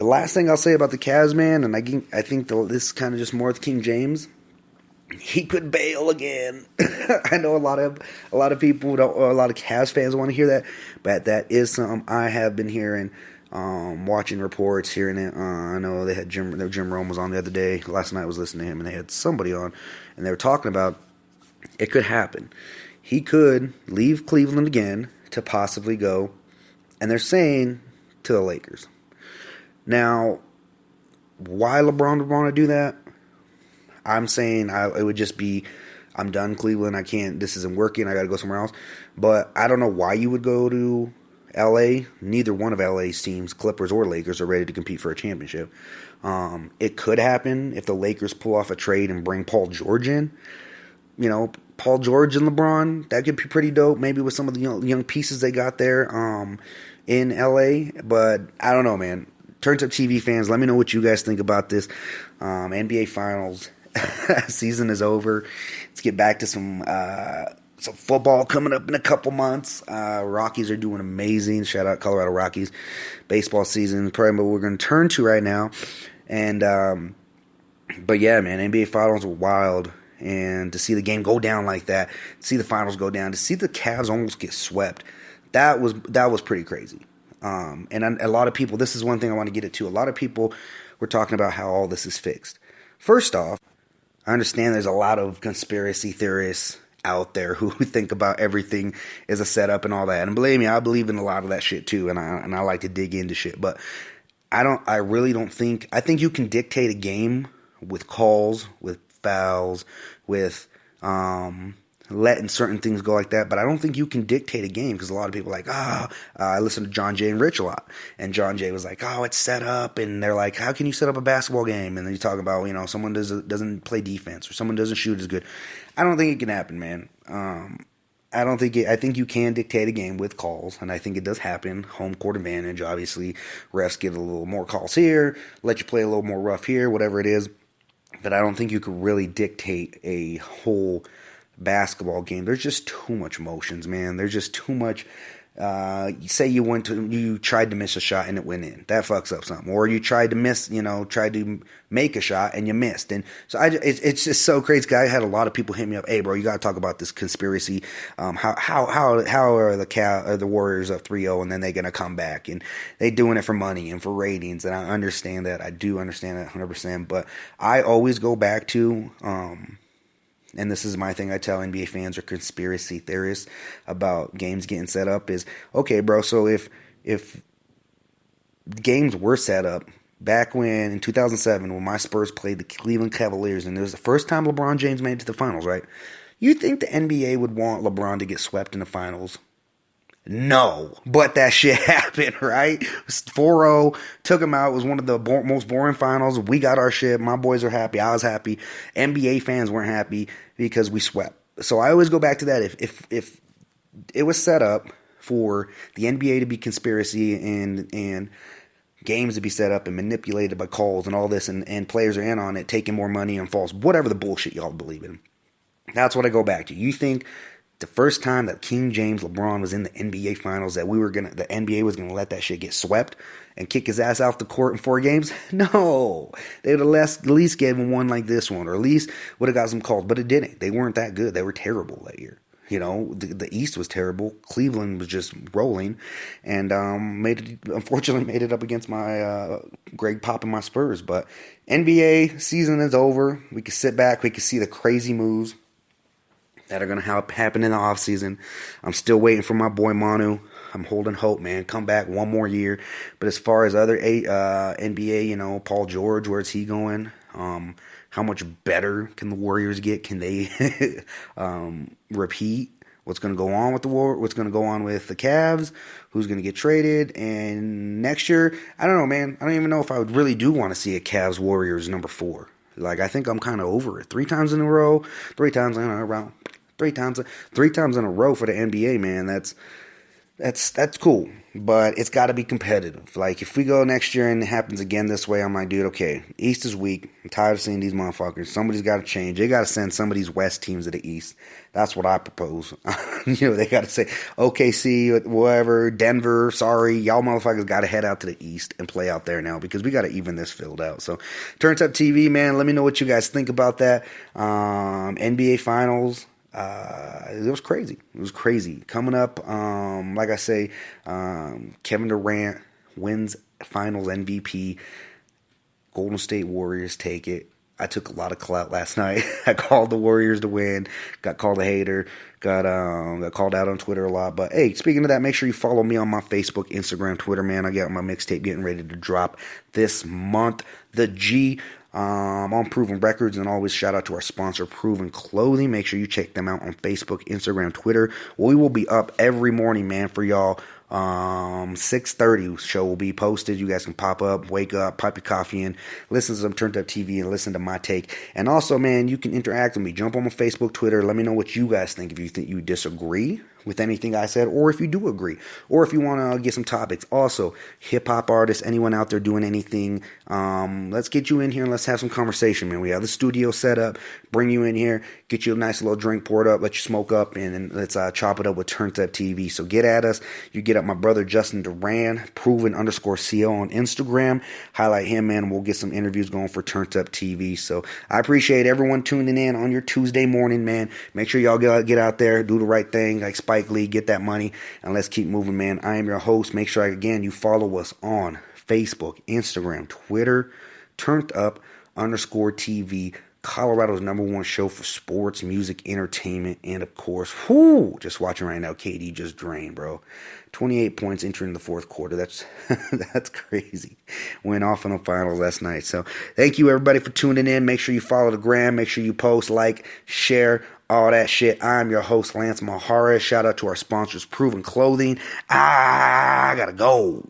last thing I'll say about the Cavs, man, and I think this is kind of just more with King James. He could bail again. I know a lot of people don't, or a lot of Cavs fans want to hear that, but that is something I have been hearing, watching reports, hearing it. I know they had Jim Rome was on the other day. Last night I was listening to him, and they had somebody on, and they were talking about it could happen. He could leave Cleveland again to possibly go, and they're saying to the Lakers. Now, why LeBron would want to do that? I'm saying it would just be, I'm done Cleveland. I can't, this isn't working. I got to go somewhere else. But I don't know why you would go to LA. Neither one of LA's teams, Clippers or Lakers, are ready to compete for a championship. It could happen if the Lakers pull off a trade and bring Paul George in. You know, Paul George and LeBron, that could be pretty dope. Maybe with some of the young pieces they got there in LA. But I don't know, man. Turnt Up TV fans, let me know what you guys think about this. NBA Finals season is over. Let's get back to some football coming up in a couple months. Rockies are doing amazing. Shout out Colorado Rockies. Baseball season, probably what we're going to turn to right now. And but yeah, man, NBA Finals were wild. And to see the game go down like that, to see the finals go down, to see the Cavs almost get swept, that was pretty crazy. And a lot of people, this is one thing I want to get into. A lot of people were talking about how all this is fixed. First off, I understand there's a lot of conspiracy theorists out there who think about everything as a setup and all that. And believe me, I believe in a lot of that shit too. And I like to dig into shit. But I really don't think, I think you can dictate a game with calls, with fouls, with letting certain things go like that, but I don't think you can dictate a game, because a lot of people are like, I listen to John Jay and Rich a lot, and John Jay was like, it's set up, and they're like, how can you set up a basketball game? And then you talk about, someone doesn't play defense, or someone doesn't shoot as good. I don't think it can happen, man. I think you can dictate a game with calls, and I think it does happen. Home court advantage, obviously. Refs get a little more calls here, let you play a little more rough here, whatever it is. But I don't think you could really dictate a whole basketball game. There's just too much motions, man. There's just too much. Say you tried to miss a shot and it went in. That fucks up something. Or you tried to make a shot and you missed. And so it's just so crazy. I had a lot of people hit me up. Hey, bro, you got to talk about this conspiracy. How are the Warriors up 3-0 and then they're gonna come back, and they doing it for money and for ratings? And I understand that. I do understand that 100%. But I always go back to and this is my thing I tell NBA fans or conspiracy theorists about games getting set up is, okay, bro, so if games were set up back when, in 2007, when my Spurs played the Cleveland Cavaliers, and it was the first time LeBron James made it to the finals, right? You think the NBA would want LeBron to get swept in the finals? No, but that shit happened, right? 4-0, took him out. It was one of the most boring finals. We got our shit. My boys are happy. I was happy. NBA fans weren't happy because we swept. So I always go back to that. If it was set up for the NBA to be conspiracy and games to be set up and manipulated by calls and all this, and players are in on it, taking more money and false, whatever the bullshit y'all believe in. That's what I go back to. You think the first time that King James LeBron was in the NBA Finals that the NBA was gonna let that shit get swept and kick his ass off the court in 4 games? No, they would have at least gave him one like this one, or at least would have got some calls. But it didn't. They weren't that good. They were terrible that year. The East was terrible. Cleveland was just rolling, and unfortunately made it up against my Greg Pop and my Spurs. But NBA season is over. We can sit back. We can see the crazy moves that are going to happen in the offseason. I'm still waiting for my boy Manu. I'm holding hope, man. Come back one more year. But as far as other NBA, Paul George, where's he going? How much better can the Warriors get? Can they repeat? What's going to go on with the What's going to go on with the Cavs? Who's going to get traded? And next year, I don't know, man. I don't even know if I would really do want to see a Cavs Warriors number 4. Like, I think I'm kind of over it. 3 times in a row, 3 times in a row. 3 times in a row for the NBA, man. That's cool, but it's got to be competitive. Like, if we go next year and it happens again this way, I'm like, dude, okay, East is weak. I'm tired of seeing these motherfuckers. Somebody's got to change. They got to send some of these West teams to the East. That's what I propose. They got to say, OKC, whatever, Denver, sorry, y'all motherfuckers got to head out to the East and play out there now, because we got to even this field out. So, Turnt Up TV, man, let me know what you guys think about that. NBA Finals. It was crazy. It was crazy. Coming up, like I say, Kevin Durant wins Finals MVP. Golden State Warriors take it. I took a lot of clout last night. I called the Warriors to win. Got called a hater. Got called out on Twitter a lot. But hey, speaking of that, make sure you follow me on my Facebook, Instagram, Twitter, man. I got my mixtape getting ready to drop this month. The G. On Pruvn Records, and always shout out to our sponsor, Pruvn Clothing. Make sure you check them out on Facebook, Instagram, Twitter. We will be up every morning, man, for y'all. 6:30 show will be posted. You guys can pop up, wake up, pop your coffee in, listen to some Turnt Up TV, and listen to my take. And also, man, you can interact with me. Jump on my Facebook, Twitter. Let me know what you guys think. If you think you disagree with anything I said, or if you do agree, or if you want to get some topics. Also, hip-hop artists, anyone out there doing anything, let's get you in here and let's have some conversation, man. We have the studio set up, bring you in here, get you a nice little drink poured up, let you smoke up, and then let's chop it up with Turnt Up TV. So get at us. You get at my brother Justin Duran, Pruvn_CO on Instagram. Highlight him, man. We'll get some interviews going for Turnt Up TV. So I appreciate everyone tuning in on your Tuesday morning, man. Make sure y'all get out there, do the right thing, like Spike Lee, get that money, and let's keep moving, man. I am your host. Make sure, again, you follow us on Facebook, Instagram, Twitter, Turnt Up_TV, Colorado's #1 show for sports, music, entertainment, and of course, just watching right now, KD just drained, bro. 28 points entering the fourth quarter. That's that's crazy. Went off in the finals last night. So thank you, everybody, for tuning in. Make sure you follow the gram. Make sure you post, like, share, all that shit. I'm your host, Lance Mijares. Shout out to our sponsors, Pruvn Clothing. I gotta go.